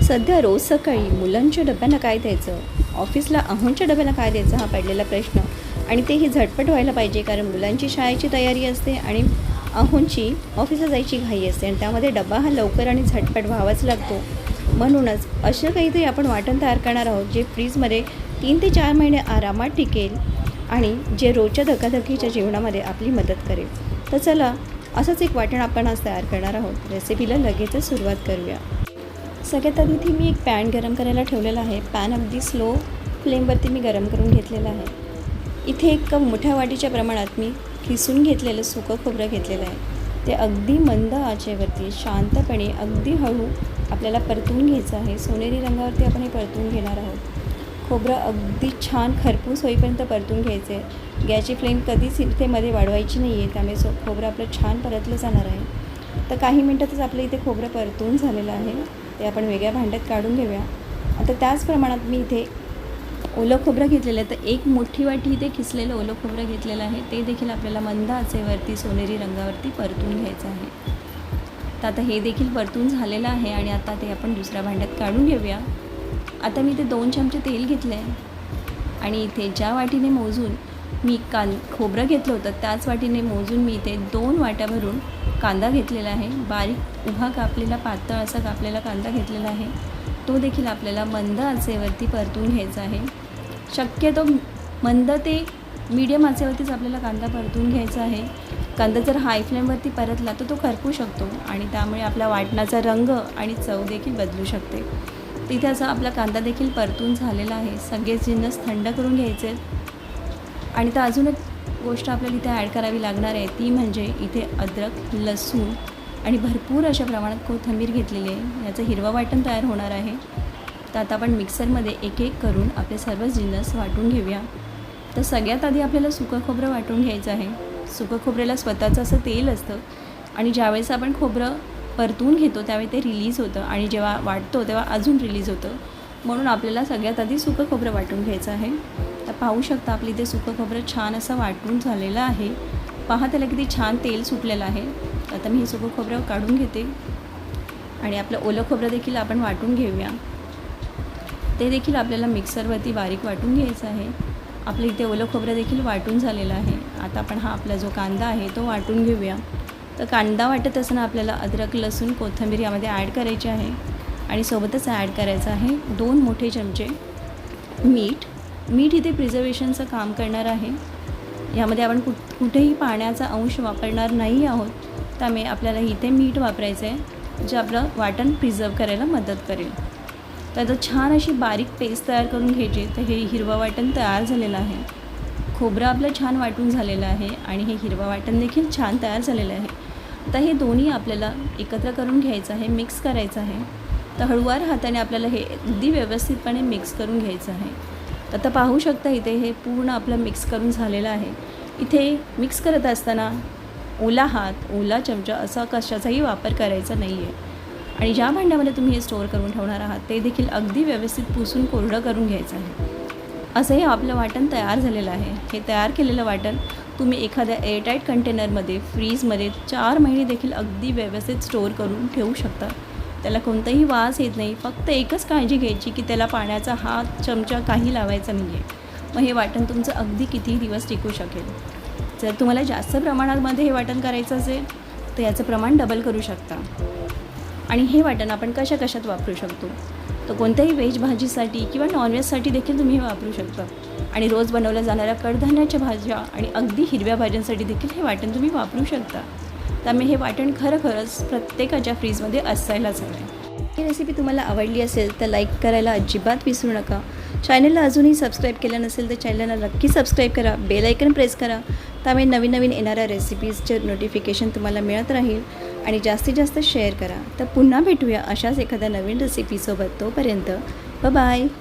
सध्या रोज सकाळी मुलांच्या डब्यांना काय द्यायचं, ऑफिसला अहोंच्या डब्याला काय द्यायचं हा पडलेला प्रश्न, आणि तेही झटपट व्हायला पाहिजे कारण मुलांची शाळेची तयारी असते आणि अहोंची ऑफिसला जायची घाई असते आणि त्यामध्ये डबा हा लवकर आणि झटपट व्हावाच लागतो. म्हणूनच असं काहीतरी आपण वाटण तयार करणार आहोत जे फ्रीजमध्ये 3 ते 4 महिने आरामात टिकेल आणि जे रोजच्या धकाधकीच्या जीवनामध्ये आपली मदत करेल. तर चला, असंच एक वाटण आपण आज तयार करणार आहोत. रेसिपीला लगेचच सुरुवात करूया. सगळ्यात आधी इथे मी एक पॅन गरम करायला ठेवलेला आहे. पॅन अगदी स्लो फ्लेमवरती मी गरम करून घेतलेला आहे. इथे एक कप मोठ्या वाटीच्या प्रमाणात मी किसून घेतलेलं सुकं खोबरं घेतलेलं आहे. ते अगदी मंद आचेवरती शांतपणे अगदी हळू आपल्याला परतून घ्यायचं आहे. सोनेरी रंगावरती आपण हे परतून घेणार आहोत. खोबरं अगदी छान खरपूस होईपर्यंत परतून घ्यायचे आहे. गॅसची फ्लेम कधीच इथे मध्ये वाढवायची नाही आहे, त्यामुळे खोबरं आपलं छान परतलं जाणार आहे. तर काही मिनटातच आपलं इथे खोबरं परतून झालेलं आहे. ते आपण वेगळ्या भांड्यात काढून घेऊया. आता त्याच प्रमाणात मी इथे ओलं खोबरं घेतलेलं आहे. तर एक मोठी वाटी इथे किसलेलं ओलं खोबरं घेतलेलं आहे. ते देखील आपल्याला मंद आचेवरती सोनेरी रंगावरती परतून घ्यायचं आहे. तर आता हे देखील परतून झालेलं आहे आणि आता ते आपण दुसऱ्या भांड्यात काढून घेऊया. आता मी इथे 2 चमचे तेल घेतलं आहे आणि इथे ज्या वाटीने मोजून मी खोबरं घेतलं होतं त्याच वाटीने मोजून मी इथे 2 वाट्या भरून कांदा घेतलेला आहे. बारीक उभा कापलेला पातळ असा कापलेला कांदा घेतलेला आहे. तो देखील आपल्याला मंद आचेवरती परतून घ्यायचा आहे. शक्यतो मंद ते मीडियम आचेवरतीच आपल्याला कांदा परतून घ्यायचा आहे. कांदा जर हाय फ्लेमवरती परतला तर तो करपू शकतो आणि त्यामुळे आपल्या वाटणाचा रंग आणि चव देखील बदलू शकते. तिथे असा आपला कांदा देखील परतून झालेला आहे. सगळे जिन्नस थंड करून घ्यायचे आणि तर अजून एक गोष्ट आपल्याला इथे ॲड करावी लागणार आहे, ती म्हणजे इथे अद्रक, लसूण आणि भरपूर अशा प्रमाणात कोथिंबीर घेतलेली आहे. याचं हिरवं वाटण तयार होणार आहे. तर आता आपण मिक्सरमध्ये एक एक करून आपले सर्व जिन्नस वाटून घेऊया. तर सगळ्यात आधी आपल्याला सुकं खोबरं वाटून घ्यायचं आहे. सुकं खोबऱ्याला स्वतःचं असं तेल असतं आणि ज्यावेळेस आपण खोबरं परतून घेतो त्यावेळी ते रिलीज होतं आणि जेव्हा वाटतो तेव्हा अजून रिलीज होतं. म्हणून आपल्याला सगळ्यात आधी सुकं खोबरं वाटून घ्यायचं आहे. तर पाहू शकता आपली इथे सुकं खोबरं छान असं वाटून झालेलं आहे. पहा त्याला किती छान तेल सुटलेलं आहे. आता मी हे सुकं खोबरं काढून घेते आणि आपलं ओलं खोबरं देखील आपण वाटून घेऊया. ते देखील आपल्याला मिक्सरवरती बारीक वाटून घ्यायचं आहे. आपलं इथे ओलं खोबरं देखील वाटून झालेलं आहे. आता आपण हा आपला जो कांदा आहे तो वाटून घेऊया. तर कांदा वाटत असताना आपल्याला अद्रक, लसूण, कोथिंबीर यामध्ये ॲड करायची आहे आणि सोबतच ॲड करायचं आहे 2 मोठे चमचे मीठ इथे प्रिझर्वेशनचं काम करणार आहे. यामध्ये आपण कुठेही पाण्याचा अंश वापरणार नाही आहोत, त्यामुळे आपल्याला इथे मीठ वापरायचं आहे जे आपलं वाटण प्रिझर्व करायला मदत करेल. तर आता छान अशी बारीक पेस्ट तयार करून घ्यायची. तर हे हिरवं वाटण तयार झालेलं आहे. खोबरं आपलं छान वाटून झालेलं आहे आणि हे हिरवं वाटण देखील छान तयार झालेलं आहे. आता हे दोन्ही आपल्याला एकत्र करून घ्यायचं आहे, मिक्स करायचं आहे. तर हळूवार हाताने आपल्याला हे अगदी व्यवस्थितपणे मिक्स करून घ्यायचं आहे. तर आता पाहू शकता इथे हे पूर्ण आपलं मिक्स करून झालेलं आहे. इथे मिक्स करत असताना ओला हात, ओला चमचा असा कशाचाही वापर करायचा नाही आहे आणि ज्या भांड्यामध्ये तुम्ही हे स्टोअर करून ठेवणार आहात ते देखील अगदी व्यवस्थित पुसून कोरडं करून घ्यायचं आहे. असंही आपलं वाटण तयार झालेलं आहे. हे तयार केलेलं वाटण तुम्ही एखाद्या एअरटाईट कंटेनरमध्ये फ्रीजमध्ये 4 महिने देखील अगदी व्यवस्थित स्टोअर करून ठेवू शकता. त्याला कोणताही वास येत नाही. फक्त एकच काळजी घ्यायची की त्याला पाण्याचा हात, चमचा काही लावायचा नाही आहे. मग हे वाटण तुमचं अगदी कितीही दिवस टिकू शकेल. जर तुम्हाला जास्त प्रमाणामध्ये हे वाटण करायचं असेल तर याचं प्रमाण डबल करू शकता. आणि हे वाटण आपण कशात वापरू शकतो, तर कोणत्याही व्हेज भाजीसाठी किंवा नॉनव्हेजसाठी देखील तुम्ही हे वापरू शकता. आणि रोज बनवल्या जाणाऱ्या कडधान्याच्या भाज्या आणि अगदी हिरव्या भाज्यांसाठी देखील हे वाटण तुम्ही वापरू शकता. त्यामुळे हे वाटण खरंच प्रत्येकाच्या फ्रीजमध्ये असायलाच हवं आहे. ही रेसिपी तुम्हाला आवडली असेल तर लाईक करायला अजिबात विसरू नका. चॅनलला अजूनही सबस्क्राईब केलं नसेल तर चॅनलला नक्की सबस्क्राईब करा. बेल आयकन प्रेस करा. त्यामुळे नवीन येणाऱ्या रेसिपीजचे नोटिफिकेशन तुम्हाला मिळत राहील आणि जास्तीत जास्त शेअर करा. तर पुन्हा भेटूया अशाच एखाद्या नवीन रेसिपीसोबत. तोपर्यंत बाय.